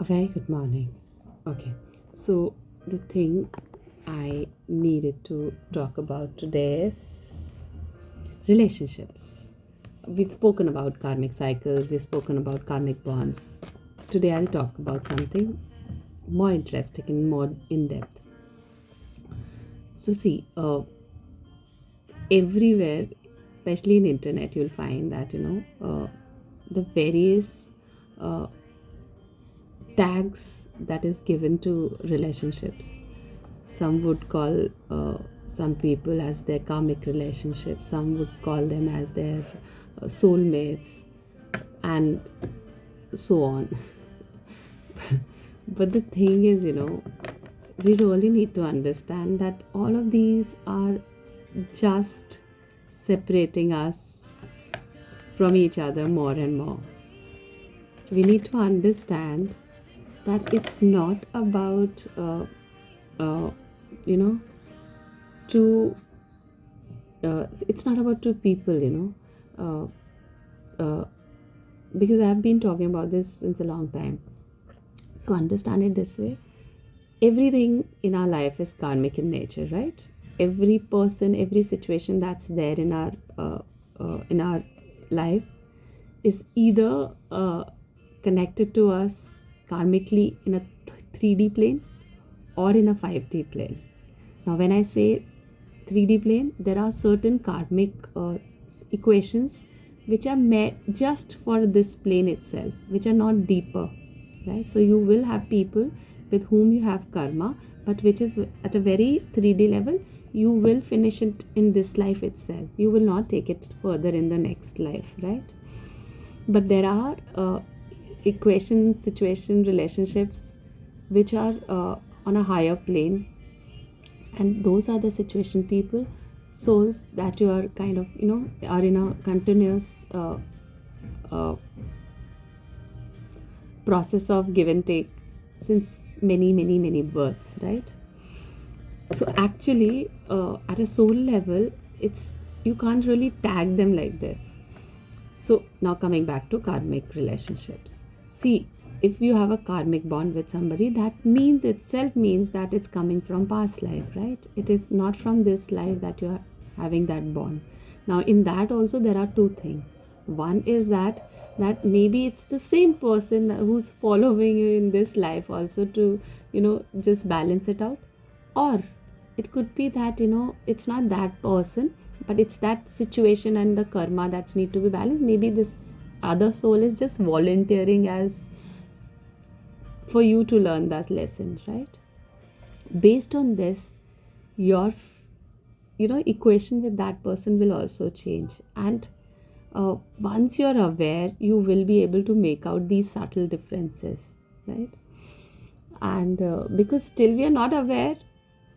A very good morning. Okay, so the thing I needed to talk about today is relationships. We've spoken about karmic cycles, we've spoken about karmic bonds. Today I'll talk about something more interesting and more in depth. So, see, everywhere, especially in internet, you'll find that the various uh, tags that is given to relationships. Some would call some people as their karmic relationships, some would call them as their soulmates, and so on. But the thing is, we really need to understand that all of these are just separating us from each other more and more. We need to understand that it's not about uh, you know two it's not about two people, uh, because I've been talking about this since a long time. So understand it this way: everything in our life is karmic in nature, right? Every person, every situation that's there in our life is either connected to us karmically in a 3D plane or in a 5D plane. Now, when I say 3D plane, there are certain karmic equations which are just for this plane itself, which are not deeper, right? So, you will have people with whom you have karma, but which is at a very 3D level. You will finish it in this life itself. You will not take it further in the next life, right? But there are equations, situation, relationships which are on a higher plane, and those are the situation people, souls that you are kind of are in a continuous uh, process of give and take since many births, right? So actually, at a soul level, it's you can't really tag them like this. So now coming back to karmic relationships. See, if you have a karmic bond with somebody, that means itself means that it's coming from past life, right? It is not from this life that you are having that bond. Now in that also there are two things. One is that maybe it's the same person who's following you in this life also to just balance it out, or it could be that it's not that person, but it's that situation and the karma that's need to be balanced. Maybe this other soul is just volunteering as for you to learn that lesson, right? Based on this, your equation with that person will also change, and once you're aware, you will be able to make out these subtle differences, right? And because still we are not aware,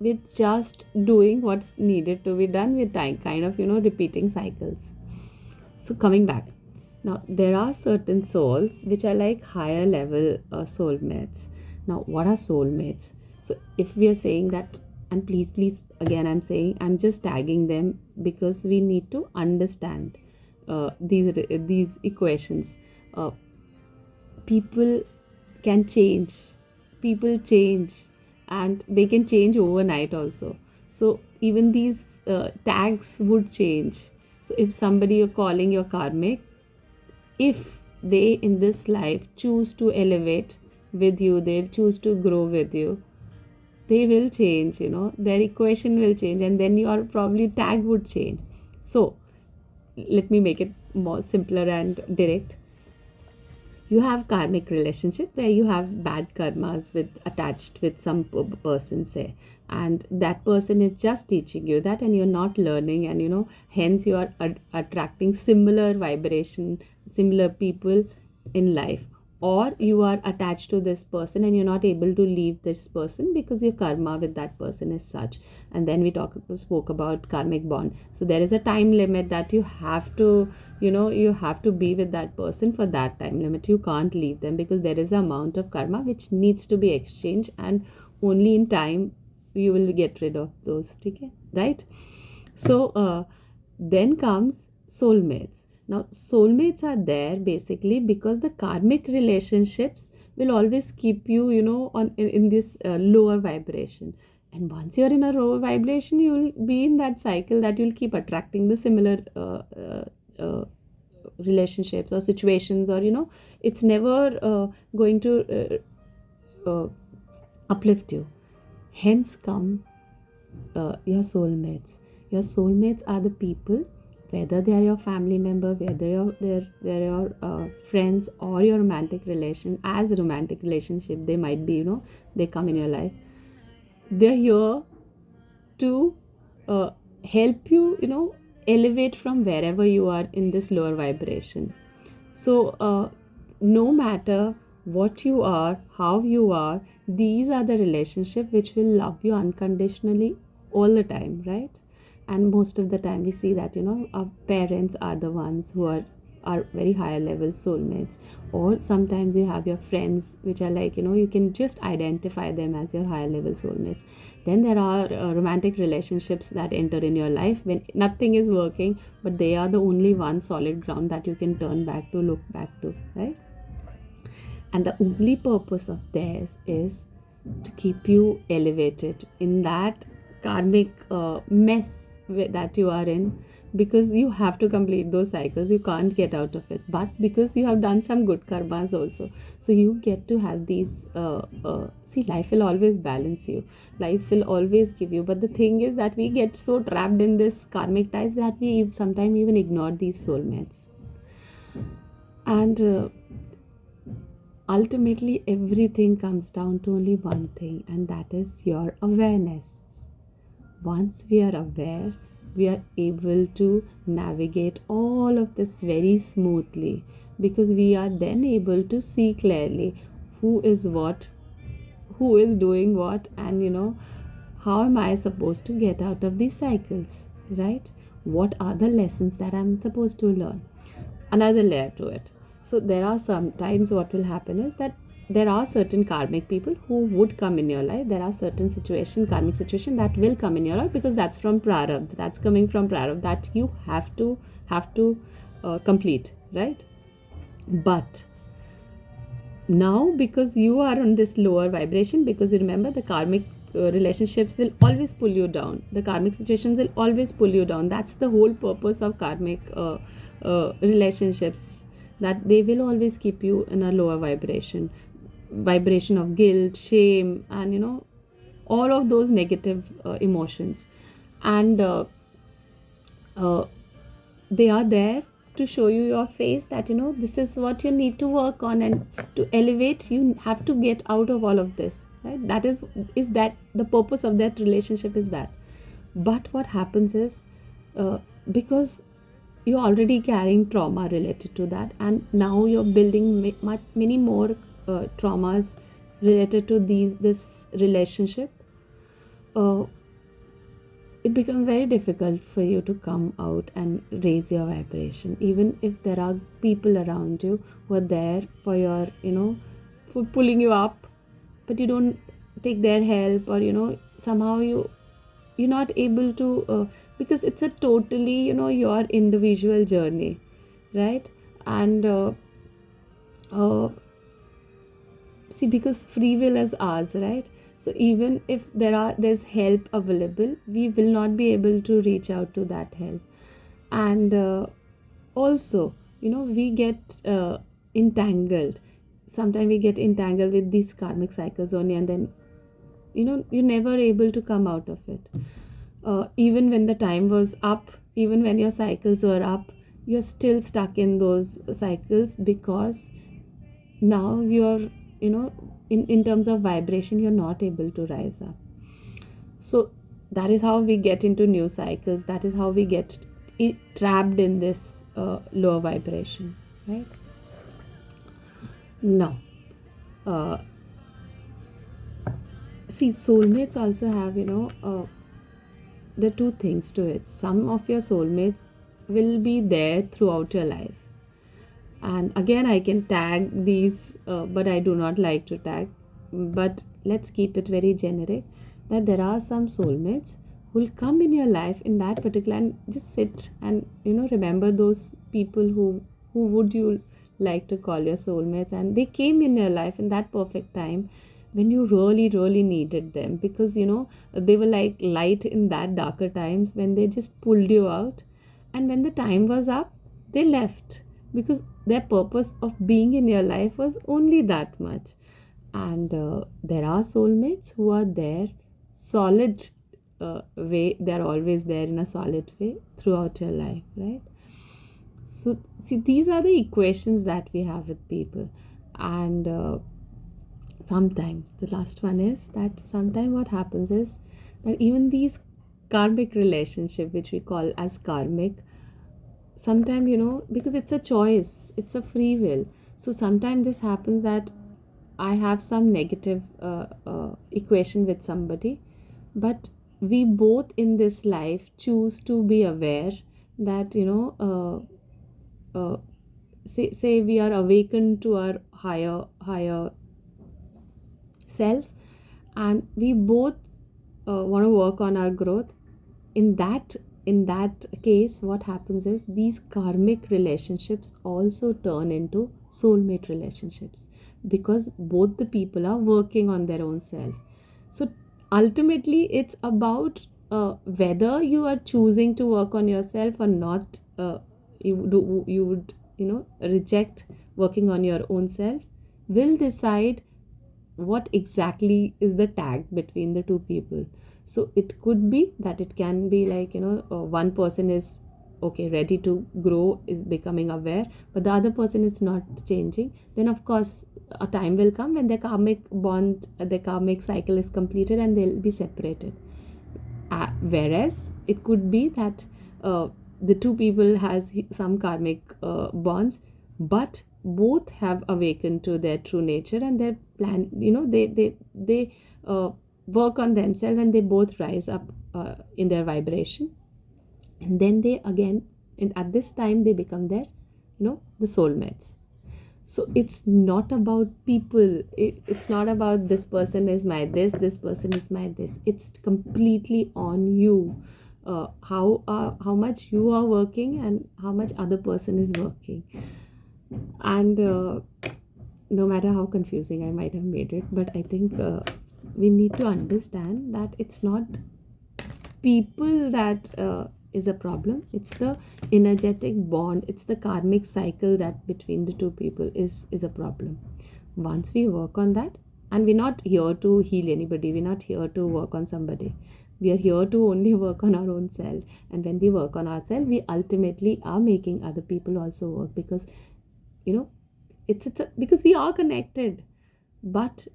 we're just doing what's needed to be done with time, kind of repeating cycles. So coming back, now there are certain souls which are like higher level soulmates. Now what are soulmates? So if we are saying that, and please again, I'm just tagging them because we need to understand these equations. uh, People can change, people change, and they can change overnight also. So even these tags would change. So if somebody you're calling your karmic, if they in this life choose to elevate with you, they choose to grow with you, they will change, their equation will change, and then your probably tag would change. So let me make it more simpler and direct. You have karmic relationship where you have bad karmas with attached with some person, say, and that person is just teaching you that, and you're not learning, and hence you are attracting similar vibration, similar people in life. Or you are attached to this person and you're not able to leave this person because your karma with that person is such. And then we spoke about karmic bond. So there is a time limit that you have to you have to be with that person for that time limit. You can't leave them because there is an amount of karma which needs to be exchanged, and only in time you will get rid of those, okay, right? So then comes soulmates. Now soulmates are there basically because the karmic relationships will always keep you, in this lower vibration. And once you're in a lower vibration, you'll be in that cycle that you'll keep attracting the similar relationships or situations, or it's never going to uplift you. Hence come your soulmates. Your soulmates are the people, whether they are your family member, whether they're your friends, or your romantic relation. As a romantic relationship, they might be, they come in your life. They're here to uh, help you, elevate from wherever you are in this lower vibration. So no matter what you are, how you are, these are the relationship which will love you unconditionally all the time, right? And most of the time we see that, our parents are the ones who are very higher level soulmates. Or sometimes you have your friends which are like, you can just identify them as your higher level soulmates. Then there are romantic relationships that enter in your life when nothing is working, but they are the only one solid ground that you can turn back to, look back to, right? And the only purpose of theirs is to keep you elevated in that karmic mess that you are in, because you have to complete those cycles. You can't get out of it, but because you have done some good karmas also, so you get to have these see, life will always balance you, life will always give you. But the thing is that we get so trapped in this karmic ties that we sometimes even ignore these soulmates. And ultimately everything comes down to only one thing, and that is your awareness. Once we are aware, we are able to navigate all of this very smoothly, because we are then able to see clearly who is what, who is doing what, and how am I supposed to get out of these cycles, right? What are the lessons that I'm supposed to learn? Another layer to it. So there are sometimes what will happen is that there are certain karmic people who would come in your life. There are certain karmic situation that will come in your life, because that's from prarabdha, that's coming from prarabdha, that you have to complete, right? But now, because you are on this lower vibration, because you remember the karmic relationships will always pull you down, the karmic situations will always pull you down. That's the whole purpose of karmic relationships, that they will always keep you in a lower vibration of guilt, shame, and all of those negative emotions. And uh, they are there to show you your face that this is what you need to work on, and to elevate you have to get out of all of this, right? That is that the purpose of that relationship is that. But what happens is, because you're already carrying trauma related to that, and now you're building many more traumas related to this relationship, uh, it becomes very difficult for you to come out and raise your vibration, even if there are people around you who are there for your, for pulling you up, but you don't take their help, or somehow you're not able to, because it's a totally, your individual journey, right? And uh, see, because free will is ours, right? So even if there's help available, we will not be able to reach out to that help. And also, we get entangled. Sometimes we get entangled with these karmic cycles only, and then you're never able to come out of it. Even when the time was up, even when your cycles were up, you're still stuck in those cycles, because now you're, in terms of vibration, you're not able to rise up. So that is how we get into new cycles. That is how we get trapped in this lower vibration, right? Now, see, soulmates also have, the two things to it. Some of your soulmates will be there throughout your life. And again, I can tag these, but I do not like to tag. But let's keep it very generic, that there are some soulmates who will come in your life in that particular, and just sit and remember those people who would you like to call your soulmates, and they came in your life in that perfect time when you really really needed them, because they were like light in that darker times when they just pulled you out, and when the time was up they left, because their purpose of being in your life was only that much. And there are soulmates who are there solid way, they're always there in a solid way throughout your life, right? So see, these are the equations that we have with people. And sometimes the last one is that sometimes what happens is that even these karmic relationship, which we call as karmic, sometimes because it's a choice, it's a free will. So sometimes this happens that I have some negative equation with somebody, but we both in this life choose to be aware that say we are awakened to our higher self, and we both want to work on our growth. In that case, what happens is these karmic relationships also turn into soulmate relationships, because both the people are working on their own self. So ultimately it's about whether you are choosing to work on yourself or not. You would reject working on your own self, will decide what exactly is the tag between the two people. So it could be that it can be like one person is okay, ready to grow, is becoming aware, but the other person is not changing. Then of course a time will come when their karmic bond, their karmic cycle is completed, and they'll be separated. Whereas it could be that the two people has some karmic bonds, but both have awakened to their true nature, and their plan, they work on themselves, and they both rise up in their vibration, and then they again, and at this time they become their the soulmates. So it's not about people, it's not about this person is my this person is my this. It's completely on you, how much you are working and how much other person is working. And no matter how confusing I might have made it, but I think we need to understand that it's not people that is a problem, it's the energetic bond, it's the karmic cycle that between the two people is a problem. Once we work on that, and we're not here to heal anybody, we're not here to work on somebody, we are here to only work on our own self. And when we work on ourselves, we ultimately are making other people also work, because you know because we are connected. But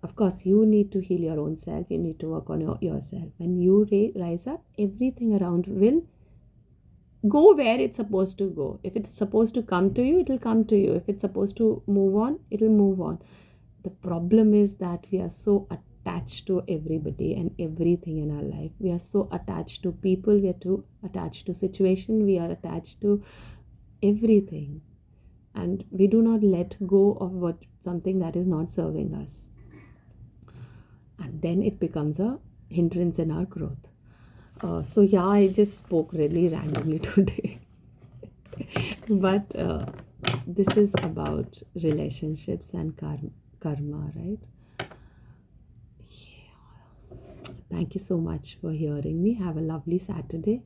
of course you need to heal your own self, you need to work on yourself. When you rise up, everything around will go where it's supposed to go. If it's supposed to come to you, it will come to you. If it's supposed to move on, it will move on. The problem is that we are so attached to everybody and everything in our life. We are so attached to people, we are too attached to situation, we are attached to everything, and we do not let go of what something that is not serving us, and then it becomes a hindrance in our growth. So yeah, I just spoke really randomly today. But this is about relationships and karma, right? Thank you so much for hearing me. Have a lovely Saturday.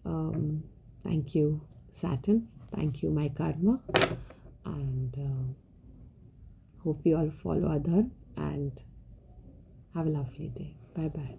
Thank you, Saturn. Thank you, my karma. And hope you all follow Adhar, and have a lovely day. Bye bye.